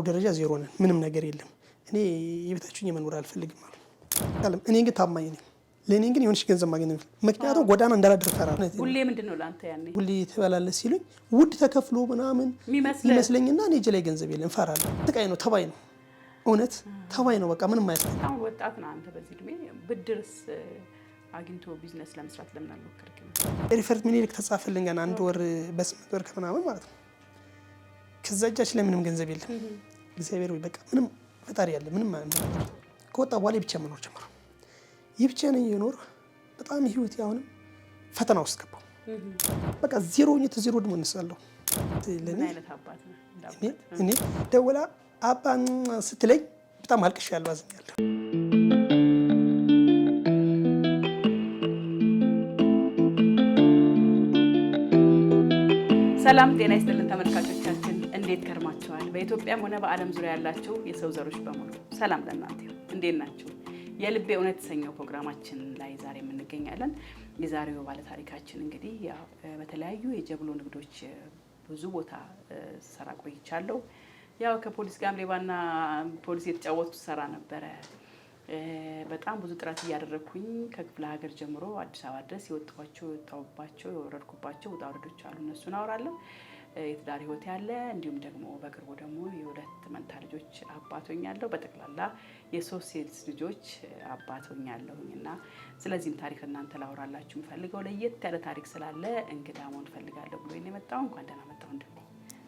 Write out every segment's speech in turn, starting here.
ደረጃ ዜሮ ነን። ምንም ነገር የለም። እኔ የቤታችሁኝ መኖር አልፈልግም አሉ። እኔ ግን ታማኝ ነኝ። ለኔ ግን የሆነሽ ገንዘብ ማግኘት ነው። ምክንያቱም ጎዳና እንዳላደር ፈራለሁ። ሁሌ ምንድነው ላንተ ያኔ ሁሌ ትበላለህ ሲሉኝ ውድ ተከፍሎ ምናምን ይመስለኝና እኔ እጄ ላይ ገንዘብ የለም ፈራለሁ። ጥቃይ ነው፣ ተባይ ነው። እውነት ተባይ ነው። በቃ ምንም አይመስልም። አሁን ወጣት ነው አንተ በዚህ እድሜ ብድርስ አግኝቶ ቢዝነስ ለመስራት ለምን አልሞከርክም? ሪፈርት ሚኒሊክ ተጻፈልኝ ገና 1 ወር በ8 ወር ከምናምን ማለት ነው። ከዛ እጃችን ላይ ምንም ገንዘብ የለም። እግዚአብሔር ወይ በቃ ምንም ፈጣሪ ያለ ምንም ከወጣ በኋላ ብቻ መኖር ጀመረ። ይብቻ ነኝ የኖር በጣም ህይወት ያሁን ፈተና ውስጥ ገባው። በቃ ዜሮ ዜሮ ደግሞ እንሳለሁ። ምን አይነት አባት ነው? እኔ ደውላ አባ ስትለኝ በጣም አልቅሻለሁ፣ አዝኛለሁ። ሰላም ጤና ይስጥልን ተመልካቾቻችን፣ እንዴት ከርማችኋል? በኢትዮጵያም ሆነ በዓለም ዙሪያ ያላችሁ የሰው ዘሮች በሙሉ ሰላም ለእናንተ ይሁን። እንዴት ናችሁ? የልቤ እውነት የተሰኘው ፕሮግራማችን ላይ ዛሬ እንገኛለን። የዛሬው ባለ ታሪካችን እንግዲህ ያው በተለያዩ የጀብሎ ንግዶች ብዙ ቦታ ሰራ ቆይቻለሁ። ያው ከፖሊስ ጋር ሌባና ፖሊስ የተጫወቱት ሰራ ነበረ። በጣም ብዙ ጥረት እያደረኩኝ ከክፍለ ሀገር ጀምሮ አዲስ አበባ ድረስ የወጣሁባቸው የወረድኩባቸው ውጣ ውረዶች አሉ። እነሱን አወራለሁ። የትዳር ህይወት ያለ እንዲሁም ደግሞ በቅርቡ ደግሞ የሁለት መንታ ልጆች አባት ሆኛለሁ። በጠቅላላ የሶስት ሴት ልጆች አባት ሆኛለሁኝና ስለዚህም ታሪክ እናንተ ላወራላችሁ ፈልገው ለየት ያለ ታሪክ ስላለ እንግዳ መሆን ፈልጋለሁ ብሎ የመጣው እንኳን ደህና መጣው።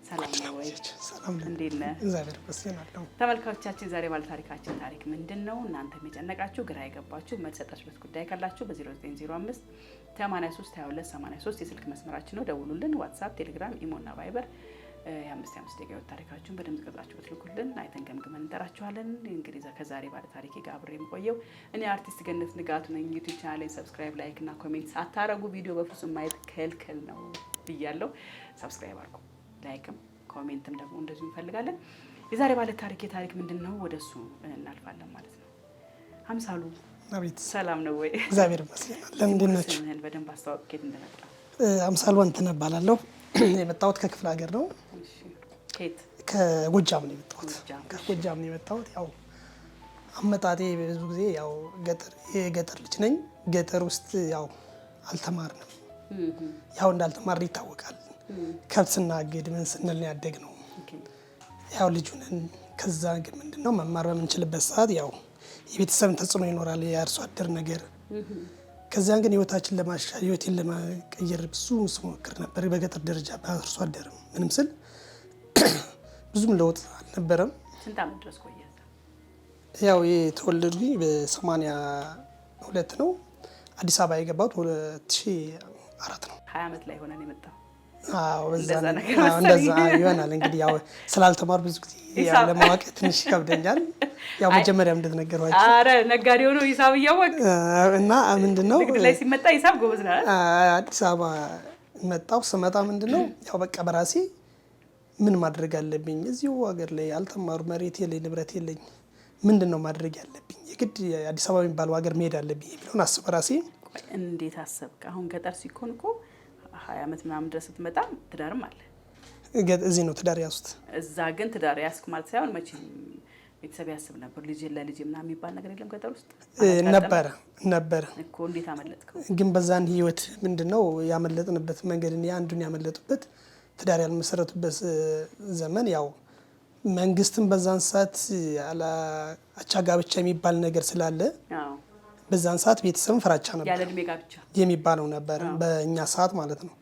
ሰላም ነው ወይ? ሰላም ነው። እንዴት ነህ? እግዚአብሔር ይመስገን አለው። ተመልካቾቻችን ዛሬ ባለ ታሪካችን ታሪክ ምንድነው? እናንተም የጨነቃችሁ ግራ የገባችሁ መልስ ሰጣችሁበት ጉዳይ ካላችሁ በ0905 83 22 83 የስልክ መስመራችን ነው። ደውሉልን። ዋትስአፕ፣ ቴሌግራም፣ ኢሞ እና ቫይበር የ5 ደቂቃ ታሪካችሁን በድምጽ ቀርጻችሁ ብትልኩልን አይተን ገምግመን እንጠራችኋለን። እንግዲህ ከዛሬ ባለ ታሪኬ ጋር አብሬ የምቆየው እኔ አርቲስት ገነት ንጋቱ ነኝ። ዩቲዩብ ቻናሌን ሰብስክራይብ፣ ላይክ እና ኮሜንት ሳታረጉ ቪዲዮ በፍጹም ማየት ክልክል ነው ብያለሁ። ሰብስክራይብ አድርጉ። ላይክም ኮሜንትም ደግሞ እንደዚሁ እንፈልጋለን። የዛሬ ባለ ታሪክ ምንድነው? ወደሱ እናልፋለን ማለት ነው። አምሳሉ አቤት፣ ሰላም ነው ወይ? እግዚአብሔር ይመስገን። ለምንድን ነው በደንብ አስተዋውቅ ከየት እንደመጣ? አምሳሉ አንተነ እባላለሁ። የመጣሁት ከክፍለ ሀገር ነው። እሺ፣ ከየት? ከጎጃም ነው የመጣሁት። ከጎጃም ነው የመጣሁት። ያው አመጣጤ ብዙ ጊዜ ያው የገጠር ልጅ ነኝ። ገጠር ውስጥ ያው አልተማርንም። ያው እንዳልተማርን ይታወቃል። ከብት ስናግድ ምን ስንል ያደግ ነው። ያው ልጅ ነን። ከዛ ግን ምንድነው መማር በምንችልበት ሰዓት ያው የቤተሰብን ተጽዕኖ ይኖራል፣ የአርሶ አደር ነገር። ከዛን ግን ህይወታችን ለማሻሻል ህይወቴን ለማቀየር ብዙ ስሞክር ነበር። በገጠር ደረጃ በአርሶ አደር ምንም ስል ብዙም ለውጥ አልነበረም። ስንት ዓመት ድረስ ቆየ? ያው የተወለድኩኝ በ82 ነው። አዲስ አበባ የገባሁት 2004 ነው። 20 ዓመት ላይ ሆነን የመጣው። አዎ እንደዛ ይሆናል። እንግዲህ ያው ስላልተማር ብዙ ጊዜ ያው ለማወቅ ትንሽ ይከብደኛል። ያው መጀመሪያም እንደተነገርኳችሁ አረ ነጋዴ ሆኖ ሂሳብ እያወቅ እና ምንድነው ንግድ ላይ ሲመጣ ሂሳብ ጎበዝ ነው። አዲስ አበባ መጣሁ። ስመጣ ምንድነው ያው በቃ በራሴ ምን ማድረግ አለብኝ? እዚሁ ሀገር ላይ አልተማሩ፣ መሬት የለኝ፣ ንብረት የለኝ፣ ምንድነው ማድረግ ያለብኝ? የግድ አዲስ አበባ የሚባለው ሀገር መሄድ አለብኝ የሚለውን አስበ ራሴ። እንዴት አሰብክ? አሁን ገጠር ሲኮን እኮ 20 ዓመት ምናምን ድረስ ስትመጣ ትዳርም አለ። እዚህ ነው ትዳር ያዝኩት። እዛ ግን ትዳር ያዝክ ማለት ሳይሆን መቼም ቤተሰብ ያስብ ነበር። ልጅ ለልጅ ምናምን የሚባል ነገር የለም ገጠር ውስጥ ነበረ እኮ። እንዴት አመለጥከው? ግን በዛን ህይወት ምንድነው ያመለጥንበት መንገድ አንዱን ያመለጡበት ትዳር ያልመሰረቱበት ዘመን ያው መንግስትም በዛን ሰዓት አቻ ጋብቻ የሚባል ነገር ስላለ በዛን ሰዓት ቤተሰብን ፍራቻ ነበር። ያለ እድሜ ጋብቻ የሚባለው ነበር በእኛ ሰዓት ማለት ነው።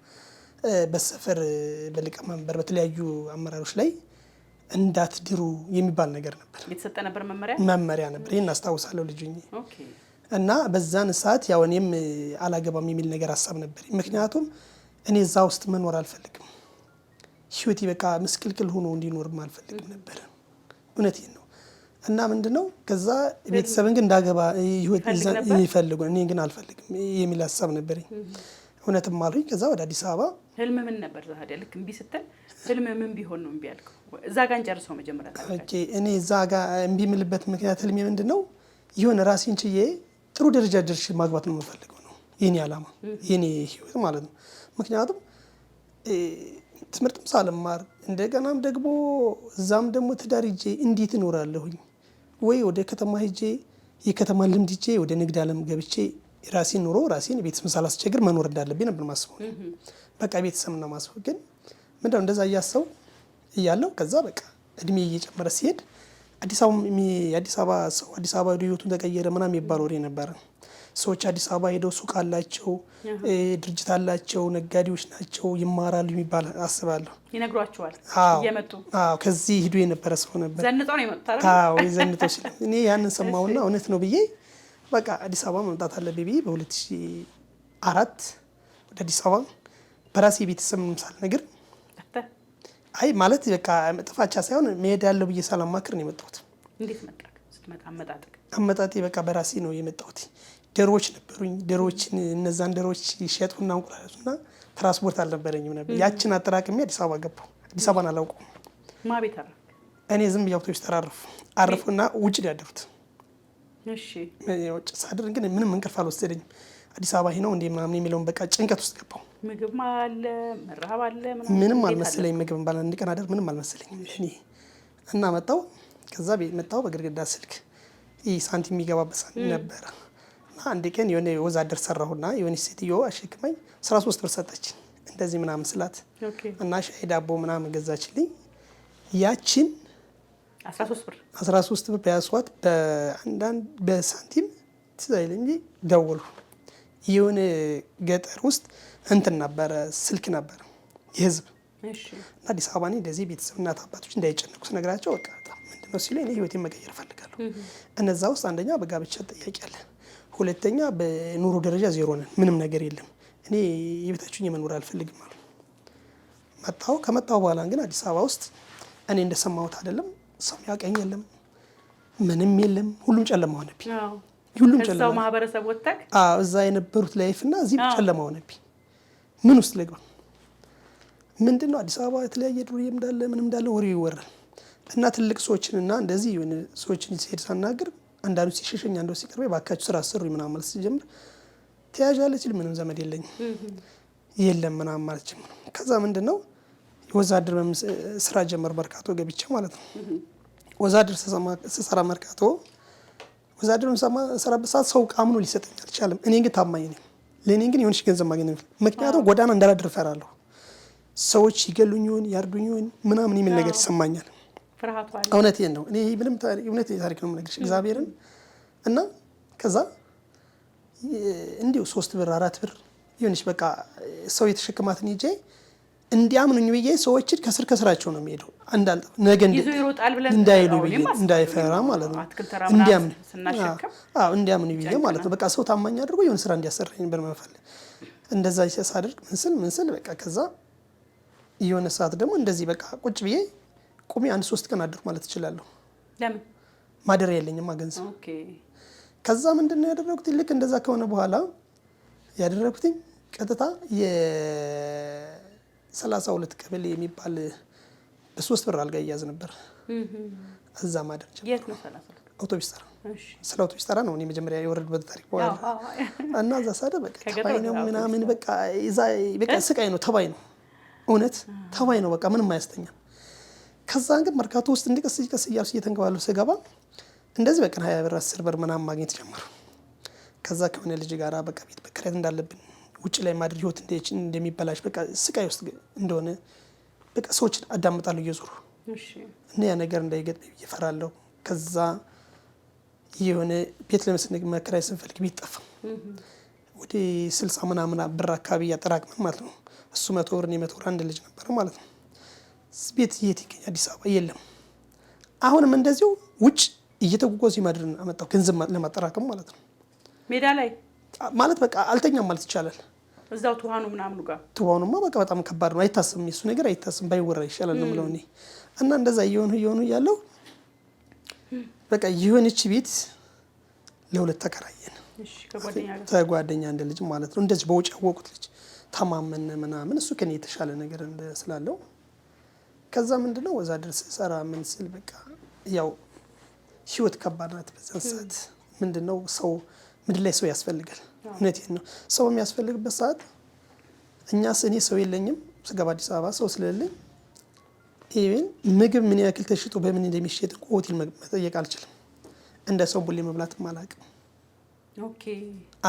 በሰፈር በሊቀመንበር በተለያዩ አመራሮች ላይ እንዳትድሩ የሚባል ነገር ነበር። የተሰጠ ነበር መመሪያ ነበር። ይሄን አስታውሳለሁ ልጅ ነኝ። ኦኬ። እና በዛን ሰዓት ያው እኔም አላገባም የሚል ነገር ሐሳብ ነበር። ምክንያቱም እኔ እዛ ውስጥ መኖር አልፈልግም። ህይወቴ በቃ ምስቅልቅል ሆኖ እንዲኖርም አልፈልግም ነበር። እውነቴን ነው። እና ምንድነው ከዛ ቤተሰብን ግን እንዳገባ ህይወት ይፈልጉ፣ እኔ ግን አልፈልግም የሚል ሐሳብ ነበርኝ። እውነትም አሉኝ። ከዛ ወደ አዲስ አበባ። ህልም ምን ነበር ታዲያ? ልክ እምቢ ስትል ህልም ምን ቢሆን ነው እምቢ ያልከው? እዛ ጋር እንጨርሰው መጀመሪያ ታዲያ። ኦኬ። እኔ እዛ ጋር እምቢ የምልበት ምክንያት ህልሜ ምንድነው የሆነ ራሴን ችዬ ጥሩ ደረጃ ደርሼ ማግባት ነው የምፈልገው ነው የኔ ዓላማ፣ የኔ ህይወት ማለት ነው። ምክንያቱም ትምህርትም ሳልማር እንደገናም ደግሞ እዛም ደግሞ ትዳር ሂጄ እንዴት እኖራለሁኝ? ወይ ወደ ከተማ ሂጄ የከተማ ልምድ ሂጄ ወደ ንግድ ዓለም ገብቼ ራሴን ኑሮ ራሴን ቤተሰብ ሳላስቸግር መኖር እንዳለብኝ ነበር ማስበው። በቃ ቤተሰብ ነው ማስበው። ግን ምንድነው እንደዛ እያሰው እያለው ከዛ በቃ እድሜ እየጨመረ ሲሄድ አዲስ አበባ ሰው አዲስ አበባ ሄዶ ህይወቱን ተቀየረ ምናምን የሚባል ወሬ ነበረ። ሰዎች አዲስ አበባ ሄደው ሱቅ አላቸው፣ ድርጅት አላቸው፣ ነጋዴዎች ናቸው፣ ይማራሉ የሚባል አስባለሁ። ይነግሯቸዋል እየመጡ። ከዚህ ሂዶ የነበረ ሰው ነበር። ዘንጠው ነው የመጡት። ዘንጠው ሲል እኔ ያንን ሰማሁና እውነት ነው ብዬ በቃ አዲስ አበባ መምጣት አለብኝ ብዬ በ2004 ወደ አዲስ አበባ በራሴ ቤተሰብ ሳልነግር አይ ማለት በቃ ጥፋቻ ሳይሆን መሄድ ያለው ብዬ ሳላማክር ነው የመጣሁት። እንዴት መጣ? ስትመጣ አመጣጤ በቃ በራሴ ነው የመጣሁት። ዶሮዎች ነበሩኝ። ዶሮዎችን እነዛን ዶሮዎች ይሸጡና እንቁላሉና ትራንስፖርት አልነበረኝም ነበር። ያችን አጠራቅሜ አዲስ አበባ ገባሁ። አዲስ አበባን አላውቀውም። ማቤት አረፍ እኔ ዝም ብዬ አውቶቡስ አረፉና ውጭ ነው ያደሩት። እሺ ውጭ ሳድር ግን ምንም እንቅልፍ አልወሰደኝም። አዲስ አበባ ነው እንዴ ምናምን የሚለውን በቃ ጭንቀት ውስጥ ገባሁ። ምግብ አለ መራብ አለ ምንም አልመሰለኝ። ምግብ ባላ አንድ ቀን አደር ምንም አልመሰለኝም እኔ እና መጣሁ። ከዛ ቤት መጣሁ። በግድግዳ ስልክ ይህ ሳንቲም የሚገባበት ነበረ እና አንድ ቀን የሆነ ወዛደር ሰራሁና የሆነ ሴትዮ አሸክማኝ 13 ብር ሰጠች እንደዚህ ምናምን ስላት እና ሻይ ዳቦ ምናምን ገዛችልኝ። ያችን 13 ብር በያስዋት በአንዳንድ በሳንቲም ትዛይል እንጂ ደወሉ። የሆነ ገጠር ውስጥ እንትን ነበረ ስልክ ነበረ የህዝብ እና አዲስ አበባ ነኝ እንደዚህ ቤተሰብ እናት አባቶች እንዳይጨነቁ ስነግራቸው በቃ ምንድነው ሲሉ እኔ ህይወቴን መቀየር እፈልጋለሁ። እነዛ ውስጥ አንደኛ በጋብቻ ጥያቄ አለ፣ ሁለተኛ በኑሮ ደረጃ ዜሮ ነን፣ ምንም ነገር የለም። እኔ የቤታችሁኝ የመኖር አልፈልግም አሉ። ከመጣሁ በኋላ ግን አዲስ አበባ ውስጥ እኔ እንደሰማሁት አይደለም፣ ሰው ያቀኝ የለም፣ ምንም የለም፣ ሁሉም ጨለማ ሆነብኝ። ሁሉም ጨለማ ማህበረሰብ ወጣክ እዛ የነበሩት ላይፍ እና እዚህ ጨለማ ሆነብኝ። ምን ውስጥ ልግባ? ምንድነው አዲስ አበባ የተለያየ ዱርዬ እንዳለ ምንም እንዳለ ወሬው ይወራል እና ትልቅ ሰዎችን እና እንደዚህ የሆነ ሰዎችን ሲሄድ ሳናገር አንዳንዱ ሲሸሸኝ አንዱ ሲቀርበኝ ባካችሁ ስራ አሰሩኝ ምናምን ማለት ሲጀምር ተያዣለች ሲል ምንም ዘመድ የለም ምናምን ማለት ጀምር። ከዛ ምንድነው የወዛደር ስራ ጀመር መርካቶ ገብቼ ማለት ነው። ወዛደር ስሰራ መርካቶ ወዛደር ስራበት ሰዓት ሰው አምኖ ሊሰጠኝ አልቻለም። እኔ ግን ታማኝ ነኝ። ለእኔ ግን የሆነች ገንዘብ ማግኘት ምክንያቱም ጎዳና እንዳላድር እፈራለሁ። ሰዎች ይገሉኝ ይሆን ያርዱኝ ይሆን ምናምን የሚል ነገር ይሰማኛል። እውነቴን ነው። እኔ ምንም እውነት ታሪክ ነው የምነግርሽ እግዚአብሔርን እና ከዛ እንዲሁ 3 ብር 4 ብር የሆነች በቃ ሰው የተሸከማትን ይዤ እንዲያምኑኝ ብዬ ሰዎችን ከስራቸው ነው የሚሄደው አንዳል ነገ እንዳይሉ ብዬ እንዳይፈራ ማለት ነው። እንዲያምኑ ብዬ ማለት ነው። በቃ ሰው ታማኝ አድርጎ የሆነ ስራ እንዲያሰራኝ ነበር መፈልግ። እንደዛ ሲያሳደርግ ምንስል በቃ ከዛ የሆነ ሰዓት ደግሞ እንደዚህ በቃ ቁጭ ብዬ ቁሚ 1-3 ቀን አድርኩ ማለት እችላለሁ። ለምን ማደር የለኝም ገንዘብ። ከዛ ምንድነው ያደረኩት? ልክ እንደዛ ከሆነ በኋላ ያደረኩት ቀጥታ የ32 ቀበሌ የሚባል በ3 ብር አልጋ ይያዝ ነበር። እዛ ማደር ጀመርኩ። የት ነው 32? አውቶቡስ ተራ። ስለ አውቶቡስ ተራ ነው እኔ መጀመሪያ የወረድኩበት ታሪክ በኋላ እና እዛ ሳደ በቃ ተባይ ነው ምናምን በቃ ስቃይ ነው፣ ተባይ ነው፣ እውነት ተባይ ነው። በቃ ምንም አያስተኛም። ከዛ ግን መርካቶ ውስጥ እንዲቀስ እያልኩ እየተንከባለሁ ስገባ እንደዚህ በቀን 20 ብር 10 ብር ምናምን ማግኘት ጀመሩ። ከዛ ከሆነ ልጅ ጋራ በቃ ቤት መከራየት እንዳለብን ውጭ ላይ ማድር ህይወት እንደሚበላሽ በቃ ስቃይ ውስጥ እንደሆነ በቃ ሰዎችን አዳምጣለሁ እየዞሩ እና ያ ነገር እንዳይገጥመኝ እየፈራለሁ። ከዛ የሆነ ቤት ለመስነግ መከራየት ስንፈልግ ቤት ጠፋ። ወደ 60 ምናምን ብር አካባቢ ያጠራቅመን ማለት ነው። እሱ 100 ብር እኔ 100 ብር አንድ ልጅ ነበር ማለት ነው። ቤት የት ይገኝ? አዲስ አበባ የለም። አሁንም እንደዚሁ ውጭ እየተጓጓዙ ማድረን አመጣው ገንዘብ ለማጠራቀም ማለት ነው። ሜዳ ላይ ማለት በቃ አልተኛም ማለት ይቻላል። እዛው ትዋኑ ምናምን ጋር ትዋኑማ በቃ በጣም ከባድ ነው። አይታሰብም፣ እሱ ነገር አይታሰብም፣ ባይወራ ይሻላል ነው የምለው እኔ። እና እንደዛ እየሆኑ ያለው በቃ የሆነች ቤት ለሁለት ተከራየን። ከጓደኛ እንደ ልጅ ማለት ነው። እንደዚህ በውጭ ያወቁት ልጅ ተማመን ምናምን እሱ ከኔ የተሻለ ነገር ስላለው ከዛ ምንድነው ወዛደር ስሰራ ምን ስል በቃ ያው ህይወት ከባድ ናት። በዛን ሰዓት ምንድነው ሰው ምድር ላይ ሰው ያስፈልጋል። እውነቴን ነው። ሰው የሚያስፈልግበት ሰዓት እኔ ሰው የለኝም፣ ስገባ አዲስ አበባ ሰው ስለሌለኝ ኢቭን ምግብ ምን ያክል ተሽጦ በምን እንደሚሸጥ ሆቴል መጠየቅ አልችልም። እንደ ሰው ቡሌ መብላትም አላውቅም። ኦኬ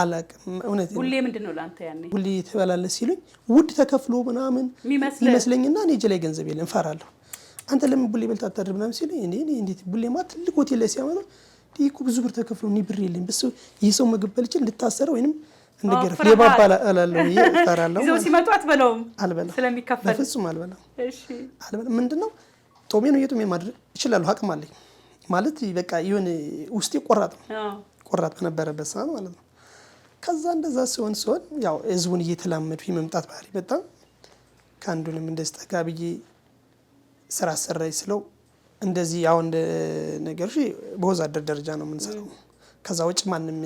አላውቅም። እውነት ቡሌ ምንድነው ላንተ ያኔ? ቡሌ ትበላለህ ሲሉኝ ውድ ተከፍሎ ምናምን ይመስለኝና እኔ እጄ ላይ ገንዘብ የለም እፈራለሁ። አንተ ለምን ቡሌ በልተህ አታድር ምናምን ሲሉኝ እኔ እንዴት ቡሌ ማለት ትልቅ ሆቴል ላይ ሲያመጣ ዲኩ ብዙ ብር ተከፍሎ እኔ ብር የለኝም በሱ የሰው ምግብ በልቼ ልታሰረ ወይንም እንደገርፍ የባባላ አላለሁ እፈራለሁ። ይዘው ሲመጡ አትበላውም? አልበላም ስለሚከፈል በፍጹም አልበላም። እሺ አልበላም። ምንድነው ጦሜ ነው የጦሜ ማድረግ እችላለሁ፣ አቅም አለኝ ማለት በቃ ይሁን ውስጤ ቆራጥ ነው። ቆራጥ በነበረበት ሰዓት ማለት ነው። ከዛ እንደዛ ሲሆን ያው ህዝቡን እየተላመዱ መምጣት ባህሪ በጣም ከአንዱንም እንደዚህ ጠጋ ብዬ ስራ አሰራኝ ስለው እንደዚህ ያው እንደ ነገሮች በወዛደር ደረጃ ነው የምንሰራው። ከዛ ውጭ ማንም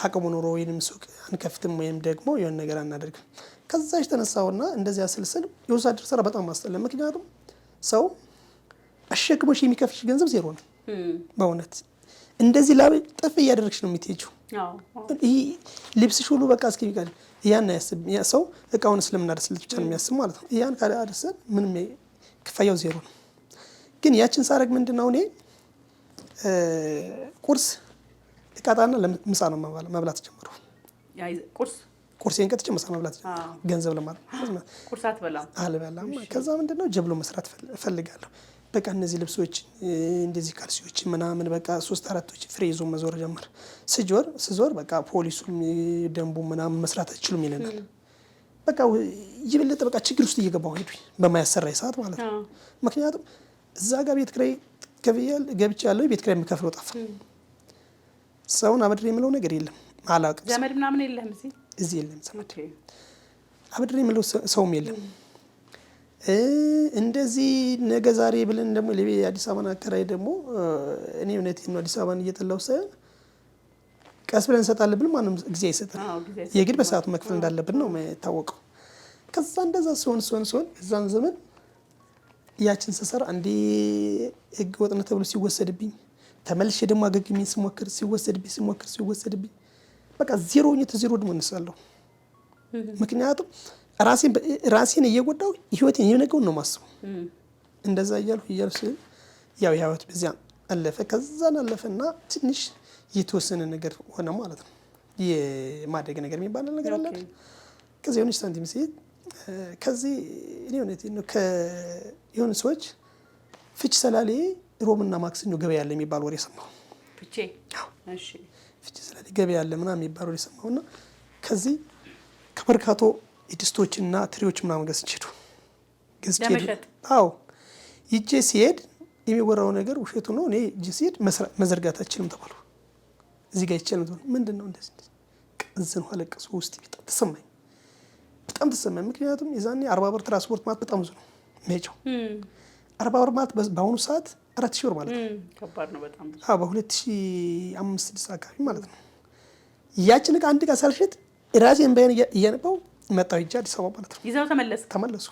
አቅሙ ኖሮ ወይንም ሱቅ አንከፍትም ወይም ደግሞ የሆነ ነገር አናደርግም። ከዛ ተነሳውና እንደዚህ አስልስል የወዛደር ስራ በጣም ማስጠላ። ምክንያቱም ሰው አሸክሞሽ የሚከፍልሽ ገንዘብ ዜሮ ነው። በእውነት እንደዚህ ላይ ጠፍ እያደረግሽ ነው የምትሄጂው። ይሄ ልብስሽ ሁሉ በቃ እስኪ ያን ያስብ ሰው እቃውን ስለምናደርስለት ብቻ ነው የሚያስብ ማለት ነው። ያን ካላደረሰን ምንም ክፍያው ዜሮ ነው። ግን ያችን ሳረግ ምንድነው እኔ ቁርስ እቃጣና ለምሳ ነው መብላት ጀመሩ። ቁርሴን ቀጥቼ ምሳ መብላት ጀመሩ። ገንዘብ ለማለት ቁርስ አትበላም? አልበላም። ከዛ ምንድነው ጀብሎ መስራት እፈልጋለሁ። በቃ እነዚህ ልብሶች እንደዚህ ካልሲዎች ምናምን በቃ 3-4ቶች ፍሬ ይዞ መዞር ጀመር። ስዞር በቃ ፖሊሱም ደንቡ ምናምን መስራት አይችሉም ይለናል። በቃ ይበለጠ በቃ ችግር ውስጥ እየገባሁ ሄዱኝ በማያሰራይ ሰዓት ማለት ነው። ምክንያቱም እዛ ጋር ቤት ኪራይ ገብቻለሁ። ቤት ኪራይ የምከፍለው ጠፋ። ሰውን አበድሬ የምለው ነገር የለም። አላውቅም። ዘመድ ምናምን የለም እዚህ የለም ዘመድ። አበድሬ የምለው ሰውም የለም። እንደዚህ ነገ ዛሬ ብለን ደግሞ የአዲስ አበባን አከራይ ደግሞ እኔ እውነቴን ነው አዲስ አበባን እየጠላሁ ሳይሆን ቀስ ብለን እንሰጣለን ብለን ማንም ጊዜ አይሰጥም። የግድ በሰዓቱ መክፈል እንዳለብን ነው የታወቀው። ከዛ እንደዛ ሲሆን እዛን ዘመን ያችን ስሰራ አንዴ ህገ ወጥ ነው ተብሎ ሲወሰድብኝ ተመልሼ ደግሞ አገግሜ ስሞክር ሲወሰድብኝ በቃ ዜሮ ደግሞ እነሳለሁ። ምክንያቱም ራሴን እየጎዳው ህይወቴን የነገውን ነው ማስበው። እንደዛ እያልኩ ያው ህይወት በዚያ አለፈ። ከዛን አለፈና ትንሽ የተወሰነ ነገር ሆነ ማለት ነው። የማደግ ነገር የሚባል ነገር አለ። ከዚህ የሆነች ሳንቲም ሲሄድ ከዚህ እኔ እውነቴን ነው የሆኑ ሰዎች ፍች ሰላሌ ሮብና ማክሰኞ ገበያ አለ የሚባል ወሬ ሰማሁ። ፍች ሰላሌ ገበያ አለ ምናምን የሚባል ወሬ ሰማሁና ከዚህ ከበርካቶ ድስቶችና ትሪዎች ምናምን ገዝቼ ሄዱ። አዎ ይጄ ሲሄድ የሚወራው ነገር ውሸቱ ነው። እኔ ይጄ ሲሄድ መዘርጋት አልችልም ተባሉ። እዚህ ጋር ይቻላል ነው ምንድነው እንደዚህ ቀዝን አለቀሱ። ውስጥ በጣም ተሰማኝ። ምክንያቱም የዛኔ 40 ብር ትራንስፖርት ማለት በጣም ብዙ ነው መሄጃው። 40 ብር ማለት በአሁኑ ሰዓት 4000 ብር ማለት ነው። ከባድ ነው በጣም ብዙ። በ2005-6 አካባቢ ማለት ነው። ያችን አንድ ዕቃ ሳልሸጥ ራሴን ባይን እያነባው መጣሁ ሂጅ አዲስ አበባ ማለት ነው። ይዘው ተመለሱ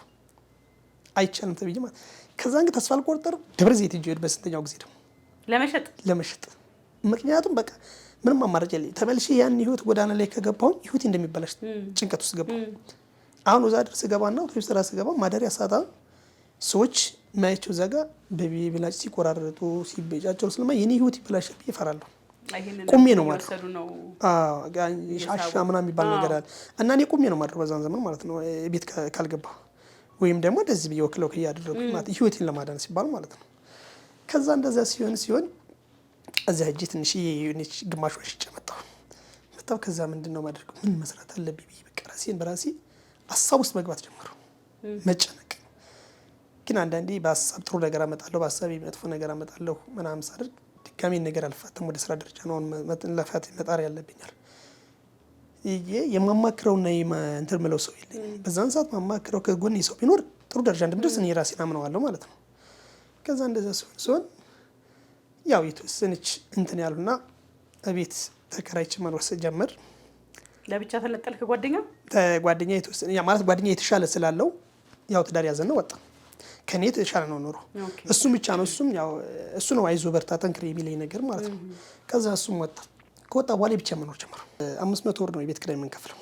አይቻልም ተብዬ ማለት ከዛን ግን ተስፋ አልቆርጠር ደብረ ዘይት ሂጅ በስንተኛው ጊዜ ደግሞ ለመሸጥ ምክንያቱም በቃ ምንም አማራጭ የለኝም። ተመልሼ ያን ህይወት ጎዳና ላይ ከገባሁኝ ህይወቴ እንደሚበላሽ ጭንቀት ውስጥ ገባሁ። አሁን ወዛደር ስገባና አውቶቡስ ተራ ስገባ ማደሪያ ሳጣ ሰዎች ማያቸው እዛ ጋር በቢላጭ ሲቆራረጡ ሲበጫቸው ስለማይ የኔ ህይወት ይበላሻል ብዬ እፈራለሁ። ቁሜ ነው ማለት ነው። ሻሻ ምናምን የሚባል ነገር አለ እና እኔ ቁሜ ነው ማለት በዛን ዘመን ማለት ነው ቤት ካልገባሁ ወይም ደግሞ እንደዚህ ብዬ ወክለው ከያደረኩ ማለት ህይወቴን ለማዳን ሲባል ማለት ነው። ከዛ እንደዛ ሲሆን እዚያ ሂጅ ትንሽ የሆነች ግማሽ ወሽጬ መጣሁ። ከዛ ምንድነው ማድረገው ምን መስራት አለብኝ ብዬ በቃ ራሴን በራሴ ሀሳብ ውስጥ መግባት ጀመሩ። መጨነቅ ግን አንዳንዴ በሀሳብ ጥሩ ነገር አመጣለሁ፣ በሀሳብ መጥፎ ነገር አመጣለሁ ምናምን ሳደርግ ድጋሜ ነገር አልፋተም። ወደ ስራ ደረጃ ነው ለፋት መጣር ያለብኛል። የማማክረውና እንትን ምለው ሰው የለኝም። በዛን ሰዓት ማማክረው ከጎን ሰው ቢኖር ጥሩ ደረጃ እንደምደርስ እኔ ራሴን አምነዋለሁ ማለት ነው። ከዛ እንደዛ ሲሆን ያው የተወሰነች እንትን ያሉና ቤት ተከራይቼ መኖር ጀመር። ለብቻ ተለጠልክ? ጓደኛ የተወሰነ ያ ማለት ጓደኛ የተሻለ ስላለው ያው ትዳር ያዘና ወጣ። ከኔ የተሻለ ነው ኖሮ እሱም ብቻ ነው እሱ ነው አይዞህ በርታ ጠንክር የሚለኝ ነገር ማለት ነው። ከዛ እሱም ወጣ። ከወጣ በኋላ ብቻ መኖር ጀመሩ። 500 ብር ነው የቤት ኪራይ የምንከፍለው።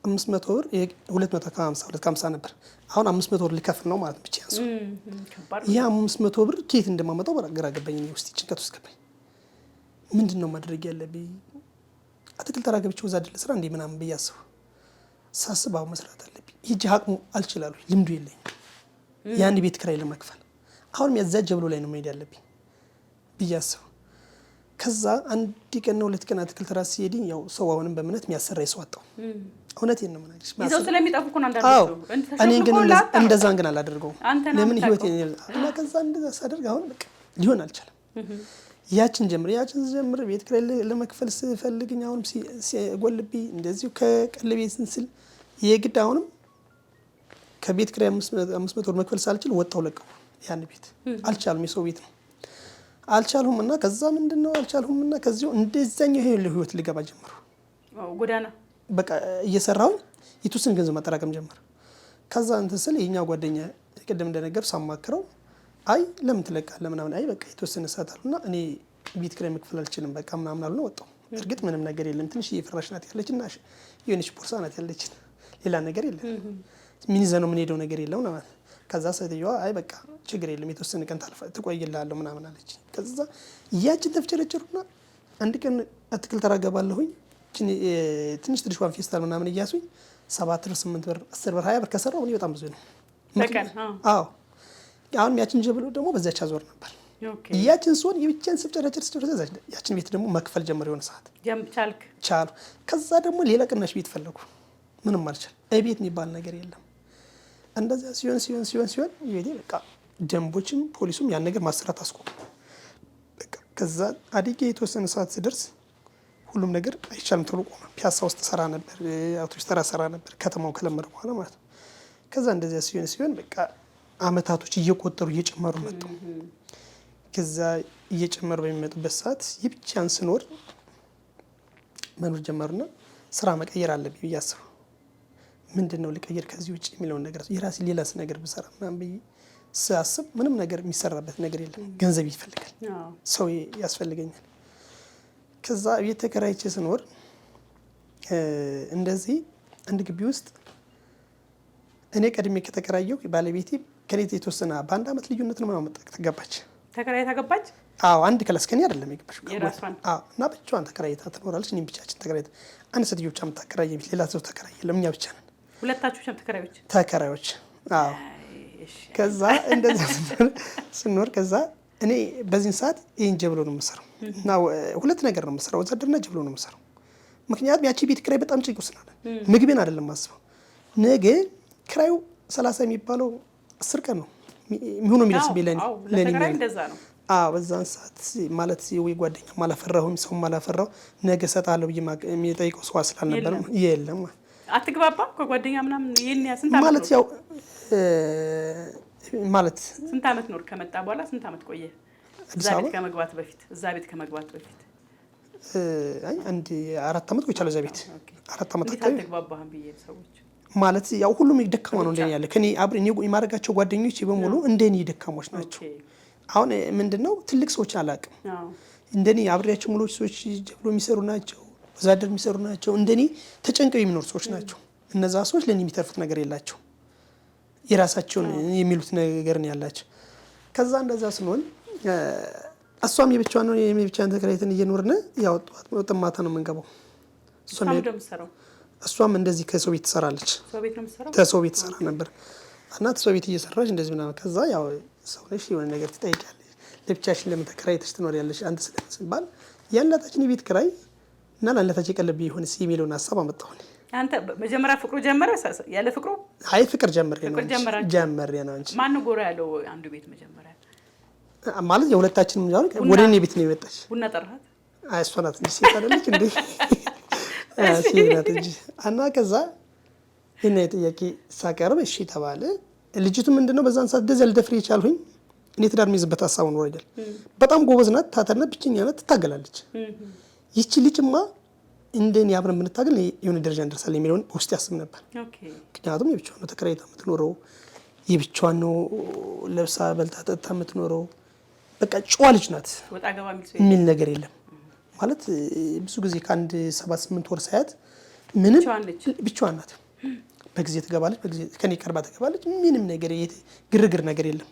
500 ብር 250 ነበር። አሁን 500 ብር ሊከፍል ነው ማለት ብቻ ያንሱ። ያ 500 ብር ከየት እንደማመጣው ግራ ገባኝ። እኔ ውስጥ ጭንቀት ውስጥ ገባኝ። ምንድነው ማድረግ ያለብኝ? አትክልት ተራ ገብቼ ወዛ አይደል ስራ እንዴ ምናምን ብያስብ ሳስብ አሁን መስራት አለብኝ። ይሄ አቅሙ አልችላለሁ፣ ልምዱ የለኝም ያን ቤት ክራይ ለመክፈል። አሁን ያዛጀ ብሎ ላይ ነው መሄድ ያለብኝ ብያስብ ከዛ አንድ ቀን ነው 2 ቀን አትክልት ተራ ሲሄድኝ ያው ሰው አሁንም በእምነት የሚያሰራ ይሰው አጣው። እውነቴን ነው ማለት ነው። ይዘው ስለሚጠፉ እኮ ነው አንዳንዱ። እኔ ግን እንደዛን ግን አላደርገውም። ለምን ህይወቴ እና ከዛ እንደዛ ሳደርግ አሁን በቃ ሊሆን አልቻለም። ያችን ጀምር ቤት ክራይ ለመክፈል ስፈልግኝ አሁንም ሲጎልብኝ እንደዚሁ ከቀለቤ ስንስል የግድ አሁንም ከቤት ክራይ 500 ብር መክፈል ሳልችል ወጣው ለቀው ያን ቤት አልቻልም። የሰው ቤት ነው አልቻልሁም እና ከዛ ምንድነው አልቻልሁም እና ከዚሁ እንደዛኛው ይሄ ህይወት ልገባ ጀመሩ። ጎዳና በቃ እየሰራው የተወሰነ ገንዘብ ማጠራቀም ጀመረ። ከዛ እንትን ስል የኛ ጓደኛ ቅድም እንደነገር ሳማክረው አይ ለምን ትለቃለህ ምናምን አይ በቃ የተወሰነ ሰዓት አሉና እኔ ቤት ክራይ መክፈል አልችልም በቃ ምናምን አሉና ወጣው። እርግጥ ምንም ነገር የለም ትንሽ እየፈራሽ ናት ያለችና የሆነች ቦርሳ ናት ያለች ሌላ ነገር የለም። ምን ይዘነው ምን ሄደው ነገር የለም ማለት ከዛ ሴትዮዋ አይ በቃ ችግር የለም የተወሰነ ቀን ትቆይልሃለሁ ምናምን አለች። ከዛ ያችን ተፍጨረጨሩና አንድ ቀን አትክልት ተራ ገባለሁኝ ትንሽ ዋን ፌስታል ምናምን እያሱኝ 7 ብር 8 ብር 10 ብር 20 ብር ከሰራው እኔ በጣም ብዙ ነው በቀን። አዎ አሁን ያችን ጀብሎ ደግሞ በዛች አዞር ነበር። ያችን ሶን የብቻን ስፍጨረጨር ያችን ቤት ደግሞ መክፈል ጀመር የሆነ ሰዓት ቻሉ። ከዛ ደግሞ ሌላ ቅናሽ ቤት ፈለጉ ምንም አልቻል። ቤት የሚባል ነገር የለም። እንደዛ ሲሆን ይሄ በቃ ደንቦችም ፖሊሱም ያን ነገር ማሰራት አስቆሙ። በቃ ከዛ አዲጌ የተወሰነ ሰዓት ሲደርስ ሁሉም ነገር አይቻልም ተብሎ ቆመ። ፒያሳ ውስጥ ሰራ ነበር፣ አውቶቡስ ተራ ሰራ ነበር ከተማው ከለመደ በኋላ ማለት ነው። ከዛ እንደዛ ሲሆን በቃ አመታቶች እየቆጠሩ እየጨመሩ መጡ። ከዛ እየጨመሩ በሚመጡበት ሰዓት ይብቻን ስኖር መኖር ጀመርና ስራ መቀየር አለብኝ ብዬ አሰብኩ። ምንድነው ልቀየር ከዚህ ውጪ የሚለውን ነገር የራሴ ሌላስ ነገር ብሰራ ምናምን ብዬ ሳስብ ምንም ነገር የሚሰራበት ነገር የለም። ገንዘብ ይፈልጋል፣ ሰው ያስፈልገኛል። ከዛ ቤት ተከራይቼ ስኖር እንደዚህ አንድ ግቢ ውስጥ እኔ ቀድሜ ከተከራየው ባለቤቴ ከኔ የተወሰነ በአንድ አመት ልዩነት ነው ምናምን ተገባች። ተከራይታ ገባች? አዎ አንድ ክላስ ከኔ አይደለም የገባችው። አዎ እና ብቻዋን ተከራይታ ትኖራለች። እኔም ብቻችን ተከራይታ አንድ ሴትዮ ብቻ የምታከራየ ቤት ሌላ ሰው ተከራየ ለምኛ ብቻ ነን። ሁለታችሁ ብቻ ተከራዮች? አዎ። ከዛ እንደዛ ስኖር ከዛ እኔ በዚህ ሰዓት ይሄን ጀብሎ ነው የምሰራው እና ሁለት ነገር ነው የምሰራው፣ ወዛደርና ጀብሎ ነው የምሰራው። ምክንያቱም ያቺ ቤት ክራይ በጣም ጭንቅ ውስጥ ናት። ምግቤን አይደለም ማስበው ነገ ክራዩ 30 የሚባለው 10 ቀን ነው የሚሆነው የሚደርስብኝ ለኔ እንደዛ ነው። አዎ በዛን ሰዓት ማለት ወይ ጓደኛ ማላፈራሁም ሰው ማላፈራው ነገ ሰጣለሁ ብዬ የሚጠይቀው ሰው ስላልነበር የለም። አትግባባም ከጓደኛ ምናምን ይሄን ስንት አመት ማለት ያው ማለት ስንት አመት ኖር ከመጣ በኋላ ስንት አመት ቆየ? እዛ ቤት ከመግባት በፊት አይ አንድ 4 አመት ቆይቻለሁ እዛ ቤት 4 አመት አትግባባም ብዬ ሰዎች ማለት ያው ሁሉም ደካማ ነው እንደኔ ያለ ከኔ አብረን የማረጋቸው ጓደኞች በሙሉ እንደኔ ደካሞች ናቸው። አሁን ምንድነው ትልቅ ሰዎች አላቅም እንደኔ አብሬያቸው ሙሉ ሰዎች ጀብሎ የሚሰሩ ናቸው፣ ወዛደር የሚሰሩ ናቸው፣ እንደኔ ተጨንቀው የሚኖሩ ሰዎች ናቸው። እነዛ ሰዎች ለኔ የሚተርፉት ነገር የላቸው፣ የራሳቸውን የሚሉት ነገር ነው ያላቸው። ከዛ እንደዛ ስንሆን እሷም የብቻዋን ነው የብቻዋን ተከራይተን እየኖርን ያው ወጥ ማታ ነው የምንገባው። እሷም እንደዚህ ከሰው ቤት ትሰራለች። ከሰው ቤት ትሰራ ነበር እና ከሰው ቤት እየሰራች እንደዚህ ምናምን። ከዛ ያው ሰው ነሽ የሆነ ነገር ትጠይቂያለሽ፣ ለብቻሽን ለምን ተከራይተሽ ትኖሪያለሽ አንተ ስለምትባል ያላታችን የቤት ክራይ እና ላለታችን ቀለብ ይሆን የሚለውን ሀሳብ አመጣሁ። አንተ መጀመሪያ ፍቅሩ ጀመረ ያለ ፍቅሩ? አይ ፍቅር ጀመረ ነው እንጂ ማን ጎራ ያለው አንዱ ቤት መጀመሪያ ማለት የሁለታችንም ጃን ወደ እኔ ቤት ነው የመጣች። ቡና ጠራሃት? አይ እሷ ናት እንጂ ሴት አይደለች እንዴ? ሲናት እንጂ እና ከዛ እኔ ጥያቄ ሳቀርብ እሺ ተባለ። ልጅቱ ምንድነው በዛን ሰዓት ደዘል ደፍሬ ይቻልሁኝ እኔ ትዳር የሚይዝበት ሀሳብ ነው አይደል? በጣም ጎበዝ ናት፣ ታታሪና ብቸኛ ናት፣ ትታገላለች። ይቺ ልጅማ እንደኔ አብረን ብንታገል የሆነ ደረጃ እንደርሳለን የሚለውን ውስጥ ያስብ ነበር። ምክንያቱም የብቻዋን ነው ተከራይታ የምትኖረው፣ የብቻዋን ነው ለብሳ በልታ ጠጥታ የምትኖረው። በቃ ጨዋ ልጅ ናት፣ ወጣ ገባ የሚል ነገር የለም ማለት ብዙ ጊዜ ከአንድ 7-8 ወር ሳያት ምንም ብቻዋን ናት። በጊዜ ትገባለች፣ በጊዜ ከኔ ቀርባ ትገባለች። ምንም ነገር ግርግር ነገር የለም።